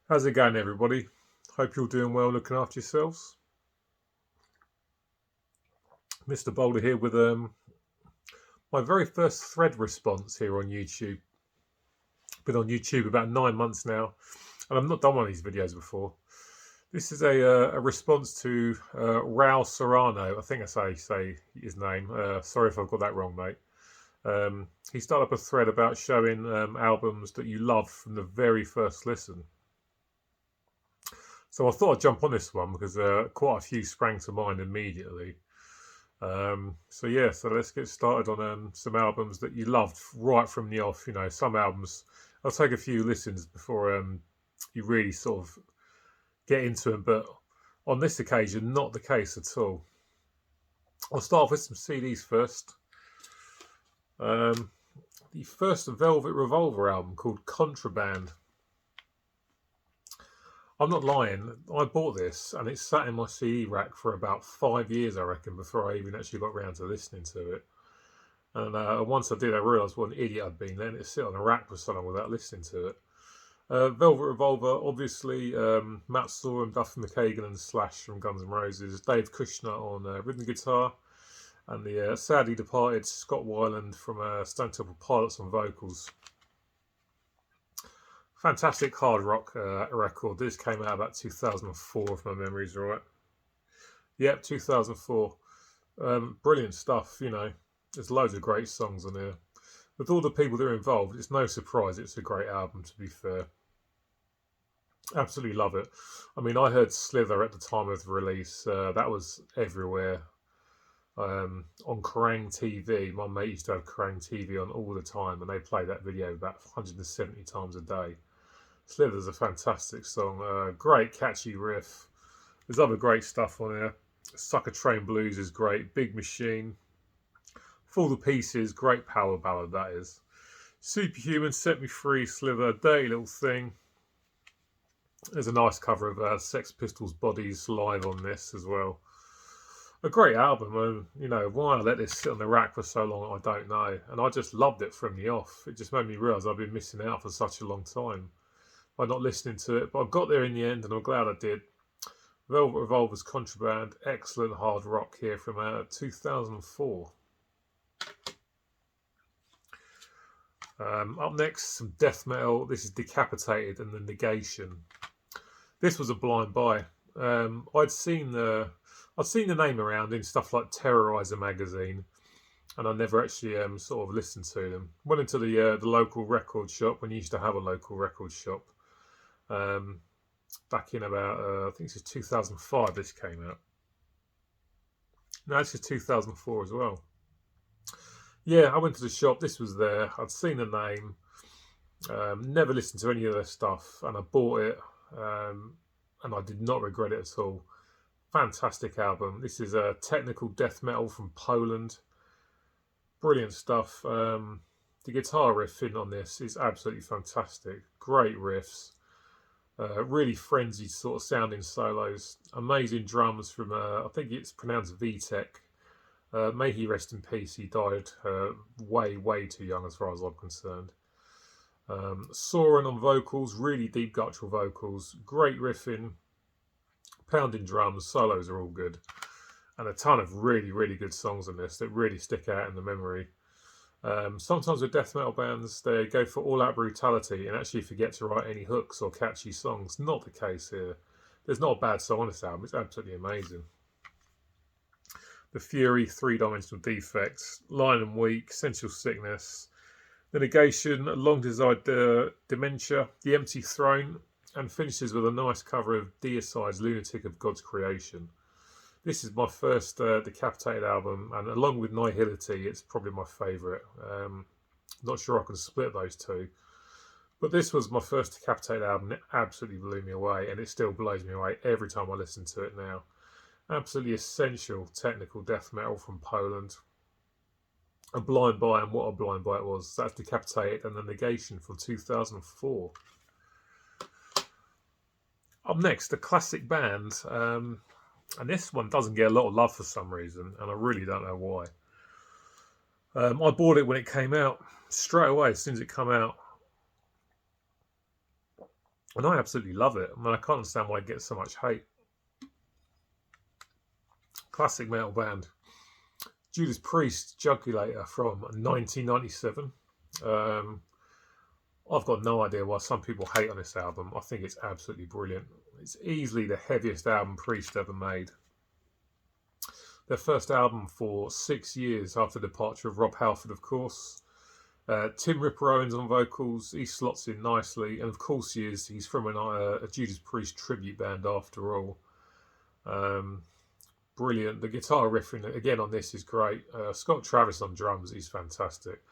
How's it going, everybody? Hope you're doing well, looking after yourselves. Mr. Boulder here with my very first thread response here on YouTube. Been on YouTube about 9 months now, and I've not done one of these videos before. This is a response to Raul Serrano. I think I say his name. Sorry if I've got that wrong, mate. He started up a thread about showing albums that you love from the very first listen. So I thought I'd jump on this one because quite a few sprang to mind immediately. So let's get started on some albums that you loved right from the off. You know, some albums, I'll take a few listens before you really sort of get into them, but on this occasion, not the case at all. I'll start off with some CDs first. The first Velvet Revolver album called Contraband. I'm not lying. I bought this and it sat in my CD rack for about 5 years, I reckon, before I even actually got around to listening to it. And once I did, I realised what an idiot I'd been, letting it sit on a rack for so long without listening to it. Velvet Revolver, obviously, Matt Sorum, Duff McKagan and Slash from Guns N' Roses, Dave Kushner on rhythm guitar, and the sadly departed Scott Weiland from Stone Temple Pilots on vocals. Fantastic hard rock record. This came out about 2004, if my memory's right. Yep, 2004. Brilliant stuff, you know. There's loads of great songs on here. With all the people that are involved, it's no surprise it's a great album, to be fair. Absolutely love it. I mean, I heard Slither at the time of the release. That was everywhere. On Kerrang TV. My mate used to have Kerrang TV on all the time, and they played that video about 170 times a day. Slither's a fantastic song. Great catchy riff. There's other great stuff on here. Sucker Train Blues is great. Big Machine. Fall to Pieces, great power ballad that is. Superhuman, Set Me Free, Slither, Dirty Little Thing. There's a nice cover of Sex Pistols' Bodies live on this as well. A great album, and you know why I let this sit on the rack for so long, I don't know. And I just loved it from the off. It just made me realise I've been missing out for such a long time by not listening to it. But I got there in the end, and I'm glad I did. Velvet Revolver's Contraband, excellent hard rock here from 2004. Up next, some death metal. This is Decapitated and the Negation. This was a blind buy. I'd seen the name around in stuff like Terrorizer magazine, and I never actually sort of listened to them. Went into the local record shop when you used to have a local record shop. Back in about I think this is 2005. This came out. No, this is 2004 as well. Yeah, I went to the shop. This was there. I'd seen the name. Never listened to any of their stuff, and I bought it. And I did not regret it at all. Fantastic album. This is a technical death metal from Poland. Brilliant stuff. The guitar riffing on this is absolutely fantastic. Great riffs. Really frenzied sort of sounding solos. Amazing drums from, I think it's pronounced VTech. May he rest in peace. He died way too young as far as I'm concerned. Soren on vocals, really deep guttural vocals, great riffing, pounding drums, solos are all good, and a ton of really good songs on this that really stick out in the memory. Sometimes with death metal bands, they go for all-out brutality and actually forget to write any hooks or catchy songs. Not the case here. There's not a bad song on this album. It's absolutely amazing. The Fury, Three-Dimensional Defects, Lion and Weak, Sensual Sickness, The Negation, Long Desired Dementia, The Empty Throne, and finishes with a nice cover of Deicide's Lunatic of God's Creation. This is my first Decapitated album, and along with Nihility, it's probably my favourite. Not sure I can split those two. But this was my first Decapitated album. It absolutely blew me away, and it still blows me away every time I listen to it now. Absolutely essential technical death metal from Poland. A blind buy, and what a blind buy it was. That's Decapitated and the Negation from 2004. Up next, a classic band. And this one doesn't get a lot of love for some reason, and I really don't know why. I bought it when it came out, straight away, as soon as it came out. And I absolutely love it. I mean, I can't understand why it gets so much hate. Classic metal band. Judas Priest, Juggulator from 1997. Um, I've got no idea why some people hate on this album. I think it's absolutely brilliant. It's easily the heaviest album Priest ever made. Their first album for 6 years after the departure of Rob Halford, of course. Tim Ripper Owens on vocals. He slots in nicely. And of course he's from a Judas Priest tribute band after all. Brilliant. The guitar riffing again on this is great. Scott Travis on drums, he's fantastic.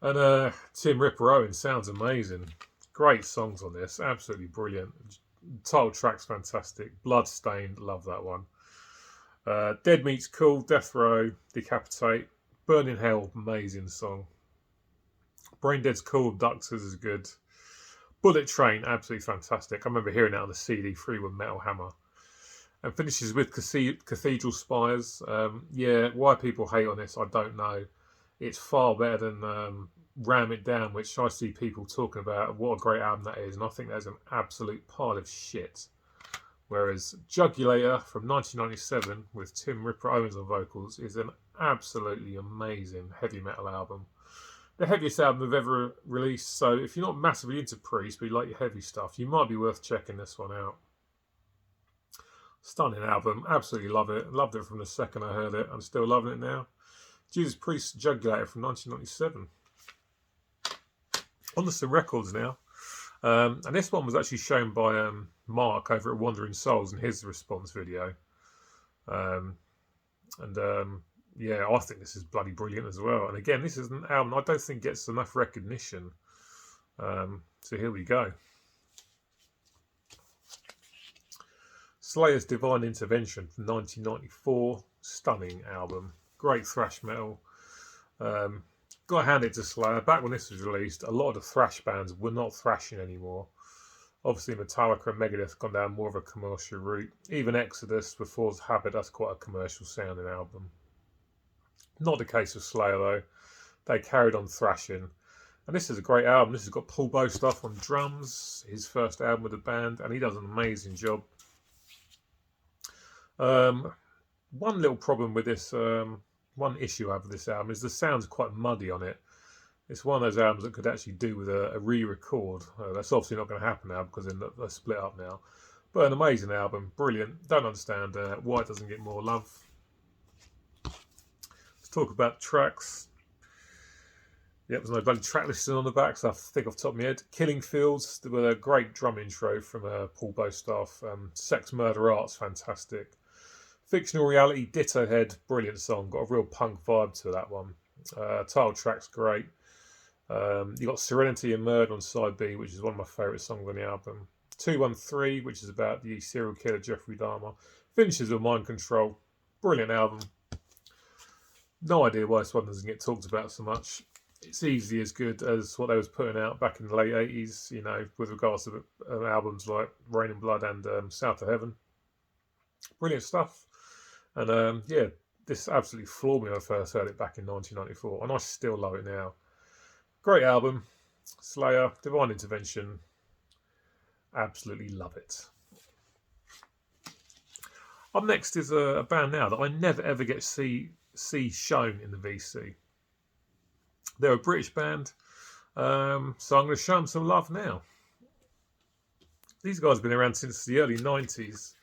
And Tim Ripper Owens sounds amazing. Great songs on this, absolutely brilliant. Title track's fantastic. Bloodstained, love that one. Dead Meat's cool. Death Row, Decapitate. Burn in Hell, amazing song. Brain Dead's cool. Abductors is good. Bullet Train, absolutely fantastic. I remember hearing that on the CD3 with Metal Hammer. And finishes with Cathedral Spires. Yeah, why people hate on this, I don't know. It's far better than Ram It Down, which I see people talking about. What a great album that is. And I think that's an absolute pile of shit. Whereas Juggulator from 1997 with Tim Ripper Owens on vocals is an absolutely amazing heavy metal album. The heaviest album they've ever released. So if you're not massively into Priest, but you like your heavy stuff, you might be worth checking this one out. Stunning album. Absolutely love it. Loved it from the second I heard it. I'm still loving it now. Judas Priest Juggulator from 1997. On to some records now. And this one was actually shown by Mark over at Wandering Souls in his response video. Yeah, I think this is bloody brilliant as well. And again, this is an album I don't think gets enough recognition. So here we go. Slayer's Divine Intervention from 1994. Stunning album. Great thrash metal. Got to hand it to Slayer. Back when this was released, a lot of the thrash bands were not thrashing anymore. Obviously, Metallica and Megadeth have gone down more of a commercial route. Even Exodus, before Habit, that's quite a commercial sounding album. Not the case with Slayer, though. They carried on thrashing. And this is a great album. This has got Paul Bostoff on drums, his first album with the band, and he does an amazing job. One little problem with this, one issue I have with this album is the sound's quite muddy on it. It's one of those albums that could actually do with a re-record. That's obviously not going to happen now because they're split up now. But an amazing album, brilliant. Don't understand why it doesn't get more love. Let's talk about tracks. Yep, there's no bloody track listing on the back, so I think off the top of my head. Killing Fields, with a great drum intro from Paul Bostoff. Sex, Murder, Art's fantastic. Fictional Reality, Ditto Head, brilliant song. Got a real punk vibe to that one. Title track's great. You got Serenity and Murder on side B, which is one of my favourite songs on the album. 213, which is about the serial killer Jeffrey Dahmer. Finishes with Mind Control. Brilliant album. No idea why this one doesn't get talked about so much. It's easily as good as what they was putting out back in the late 80s, you know, with regards to albums like Rain and Blood and South of Heaven. Brilliant stuff. And yeah, this absolutely floored me when I first heard it back in 1994, and I still love it now. Great album. Slayer, Divine Intervention. Absolutely love it. Up next is a band now that I never ever get to see shown in the VC. They're a British band, so I'm going to show them some love now. These guys have been around since the early 90s.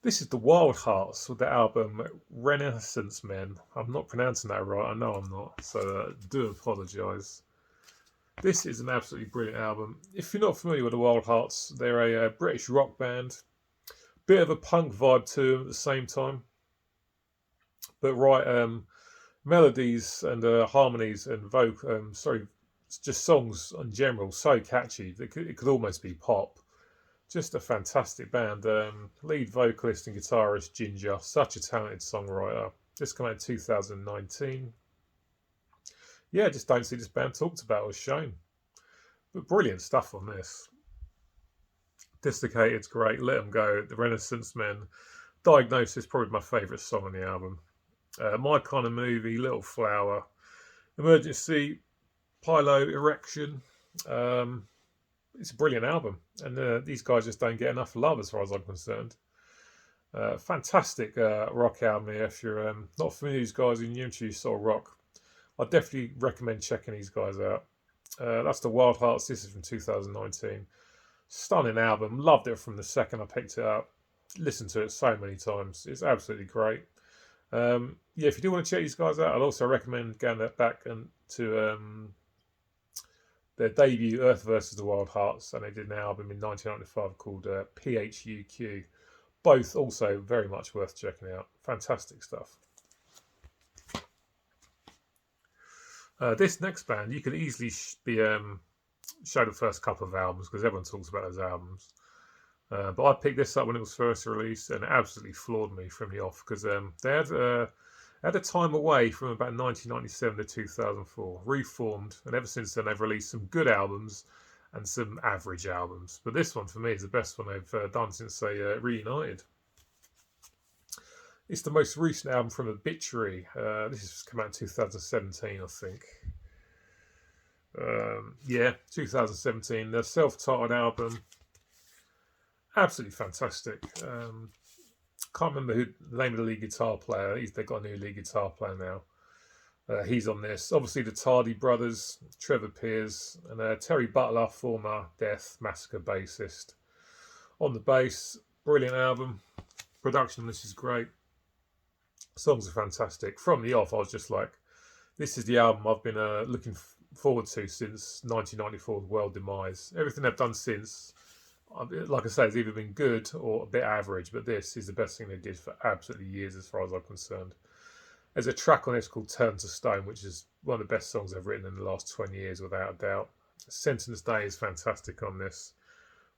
This is the Wild Hearts with the album Renaissance Men. I'm not pronouncing that right, I know I'm not, so do apologise. This is an absolutely brilliant album. If you're not familiar with the Wild Hearts, they're a British rock band. Bit of a punk vibe to them at the same time. But melodies and harmonies and just songs in general, so catchy. It could almost be pop. Just a fantastic band. Lead vocalist and guitarist Ginger, such a talented songwriter. Just came out in 2019. Yeah, just don't see this band talked about or shown. But brilliant stuff on this. Decapited's great. Let 'Em Go. The Renaissance Men. Diagnosis, probably my favourite song on the album. My Kind of Movie, Little Flower. Emergency, Pylo Erection. it's a brilliant album, and these guys just don't get enough love as far as I'm concerned. Fantastic rock album here. If you're not familiar with these guys and you're into sort of rock, I definitely recommend checking these guys out. That's the Wild Hearts. This is from 2019. Stunning album. Loved it from the second I picked it up. Listened to it so many times. It's absolutely great. Yeah, if you do want to check these guys out, I'd also recommend going back and to their debut, Earth versus the Wild Hearts, and they did an album in 1995 called PHUQ. Both also very much worth checking out. Fantastic stuff. This next band, you could easily show the first couple of albums because everyone talks about those albums. But I picked this up when it was first released and it absolutely floored me from the off because they had a time away from about 1997 to 2004, reformed, and ever since then they've released some good albums and some average albums. But this one for me is the best one they've done since they reunited. It's the most recent album from Obituary. This has come out in 2017, I think. Yeah, 2017. Their self-titled album. Absolutely fantastic. Can't remember the name of the lead guitar player. They've got a new lead guitar player now. He's on this. Obviously, the Tardy brothers, Trevor Pears, and Terry Butler, former Death Massacre bassist. On the bass, brilliant album. Production on this is great. Songs are fantastic. From the off, I was just like, this is the album I've been looking forward to since 1994, The World Demise. Everything they've done since, like I say, has either been good or a bit average, but this is the best thing they did for absolutely years as far as I'm concerned. There's a track on this called Turn to Stone, which is one of the best songs I've written in the last 20 years, without a doubt. Sentence Day is fantastic on this.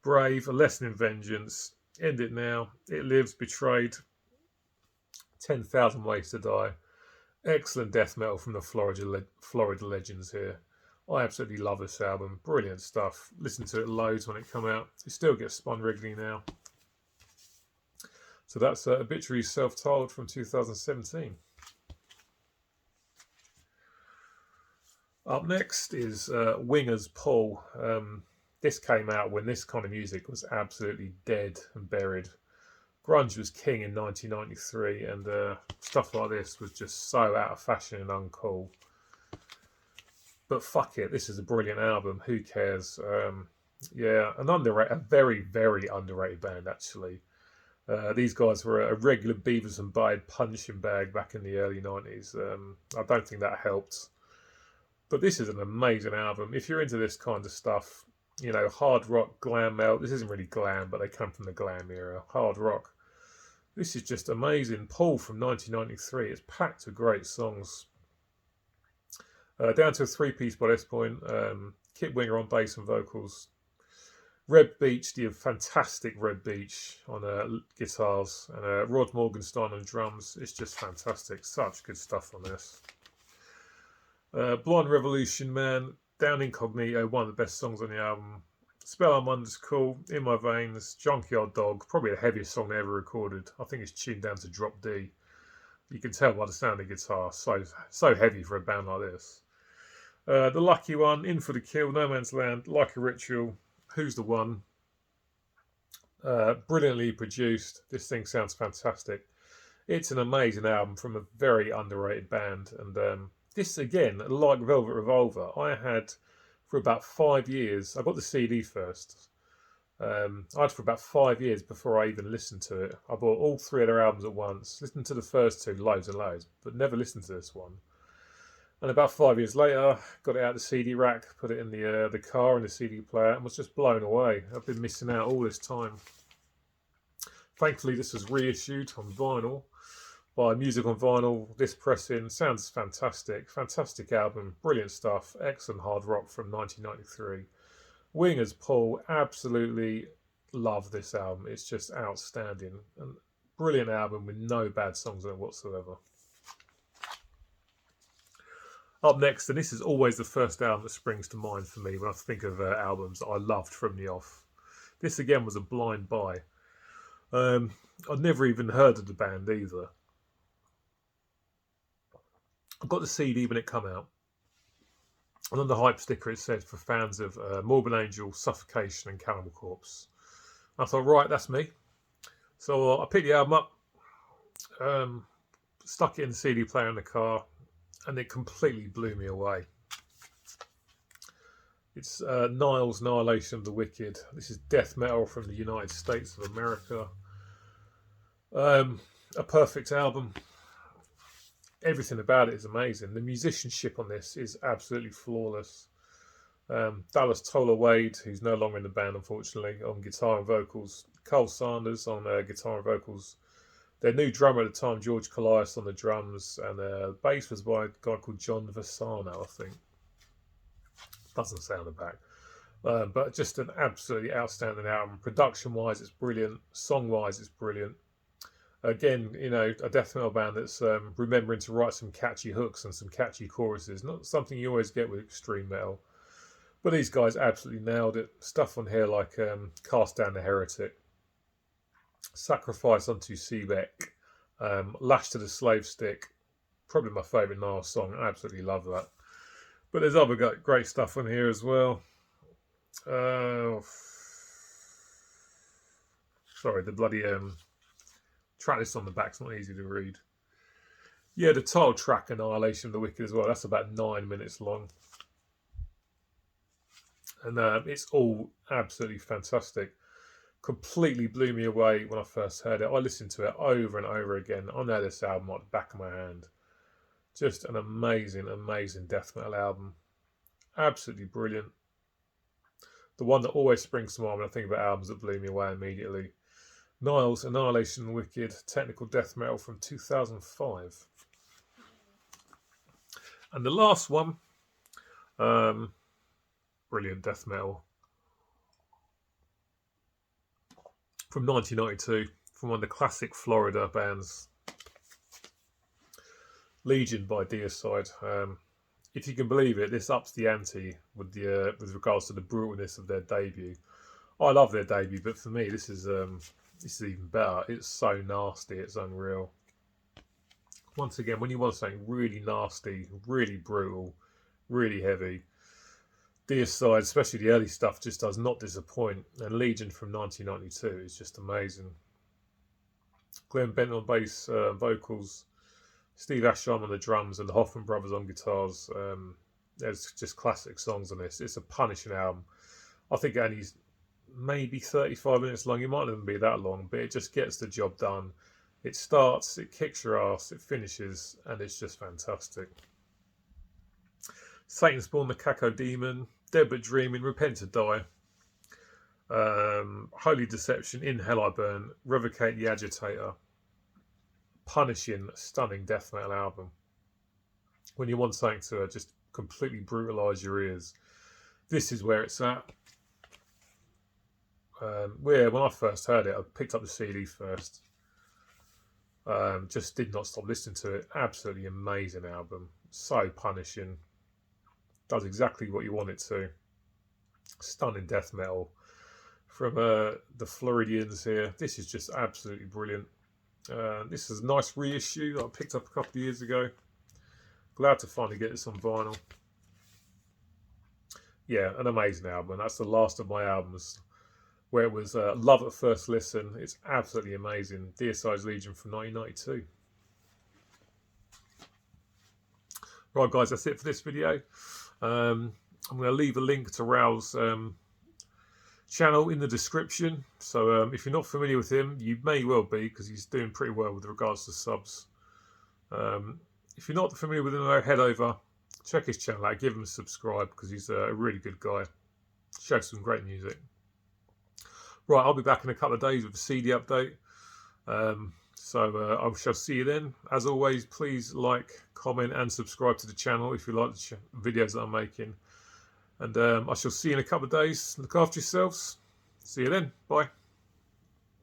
Brave, A Lesson in Vengeance, End It Now, It Lives, Betrayed, 10,000 Ways to Die. Excellent death metal from the Florida legends here. I absolutely love this album. Brilliant stuff. Listened to it loads when it came out. It still gets spun regularly now. So that's Obituary's self-titled from 2017. Up next is Winger's Pull. This came out when this kind of music was absolutely dead and buried. Grunge was king in 1993, and stuff like this was just so out of fashion and uncool. But fuck it, this is a brilliant album. Who cares? Yeah, a very, very underrated band, actually. These guys were a regular Beavis and Butthead punching bag back in the early 90s. I don't think that helped. But this is an amazing album. If you're into this kind of stuff, you know, hard rock, glam metal. This isn't really glam, but they come from the glam era. Hard rock. This is just amazing. Paul from 1993. It's packed with great songs. Down to a three-piece by this point. Kit Winger on bass and vocals. Red Beach, the fantastic Red Beach on guitars. And Rod Morgenstein on drums. It's just fantastic. Such good stuff on this. Blonde Revolution Man. Down Incognito, one of the best songs on the album. Spell I'm Under's cool. In My Veins. Junkyard Dog, probably the heaviest song they ever recorded. I think it's tuned down to drop D. You can tell by the sound of the guitar. So heavy for a band like this. The Lucky One, In for the Kill, No Man's Land, Like a Ritual, Who's the One. Brilliantly produced. This thing sounds fantastic. It's an amazing album from a very underrated band. And this, again, like Velvet Revolver, I had for about 5 years. I got the CD first. I had for about 5 years before I even listened to it. I bought all three of their albums at once, listened to the first two loads and loads, but never listened to this one. And about 5 years later, got it out of the CD rack, put it in the car in the CD player, and was just blown away. I've been missing out all this time. Thankfully, this was reissued on vinyl by Music on Vinyl. This pressing sounds fantastic. Fantastic album, brilliant stuff. Excellent hard rock from 1993. Winger's Pull, absolutely love this album. It's just outstanding. And brilliant album with no bad songs on it whatsoever. Up next, and this is always the first album that springs to mind for me when I think of albums that I loved from the off. This again was a blind buy. I'd never even heard of the band either. I got the CD when it came out. And on the hype sticker it said for fans of Morbid Angel, Suffocation and Cannibal Corpse. I thought, right, that's me. So I picked the album up, stuck it in the CD player in the car, and it completely blew me away. It's Nile's Annihilation of the Wicked. This is death metal from the United States of America. A perfect album. Everything about it is amazing. The musicianship on this is absolutely flawless. Dallas Toller Wade, who's no longer in the band, unfortunately, on guitar and vocals. Carl Sanders on guitar and vocals. Their new drummer at the time, George Colias, on the drums. And bass was by a guy called John Vasano, I think. Doesn't sound it back. But just an absolutely outstanding album. Production-wise, it's brilliant. Song-wise, it's brilliant. Again, you know, a death metal band that's remembering to write some catchy hooks and some catchy choruses. Not something you always get with extreme metal. But these guys absolutely nailed it. Stuff on here like Cast Down the Heretic, Sacrifice unto Sebek, Lash to the Slave Stick. Probably my favourite Nile song. I absolutely love that. But there's other great stuff on here as well. Sorry, the bloody track list on the back's not easy to read. Yeah, the title track, Annihilation of the Wicked, as well. That's about 9 minutes long. And it's all absolutely fantastic. Completely blew me away when I first heard it. I listened to it over and over again. I know this album like the back of my hand. Just an amazing, amazing death metal album. Absolutely brilliant. The one that always springs to mind when I think about albums that blew me away immediately. Nile's Annihilation of the Wicked, technical death metal from 2005. And the last one, brilliant death metal from 1992, from one of the classic Florida bands, Legion by Deicide. If you can believe it, this ups the ante with regards to the brutalness of their debut. I love their debut, but for me, this is even better. It's so nasty, it's unreal. Once again, when you want something really nasty, really brutal, really heavy, Deicide, especially the early stuff, just does not disappoint. And Legion from 1992 is just amazing. Glenn Bent on bass, vocals, Steve Asham on the drums, and the Hoffman brothers on guitars. There's just classic songs on this. It's a punishing album. I think it only maybe 35 minutes long. It might not even be that long, but it just gets the job done. It starts, it kicks your ass, it finishes, and it's just fantastic. Satan's Born, the Cacodemon, Dead But Dreaming, Repent to Die, Holy Deception, In Hell I Burn, Revocate the Agitator. Punishing, stunning death metal album. When you want something to just completely brutalise your ears, this is where it's at. When I first heard it, I picked up the CD first. Just did not stop listening to it. Absolutely amazing album. So punishing. Does exactly what you want it to. Stunning death metal from the Floridians here. This is just absolutely brilliant. This is a nice reissue that I picked up a couple of years ago. Glad to finally get this on vinyl. Yeah, an amazing album. That's the last of my albums where it was love at first listen. It's absolutely amazing. Deicide's Legion from 1992. Right, guys, that's it for this video. I'm going to leave a link to Raul's channel in the description. So if you're not familiar with him, you may well be, because he's doing pretty well with regards to subs. If you're not familiar with him, head over, check his channel out, give him a subscribe, because he's a really good guy. Shows some great music. Right, I'll be back in a couple of days with a CD update. So I shall see you then. As always, please like, comment and subscribe to the channel if you like the videos that I'm making. And I shall see you in a couple of days. Look after yourselves. See you then. Bye.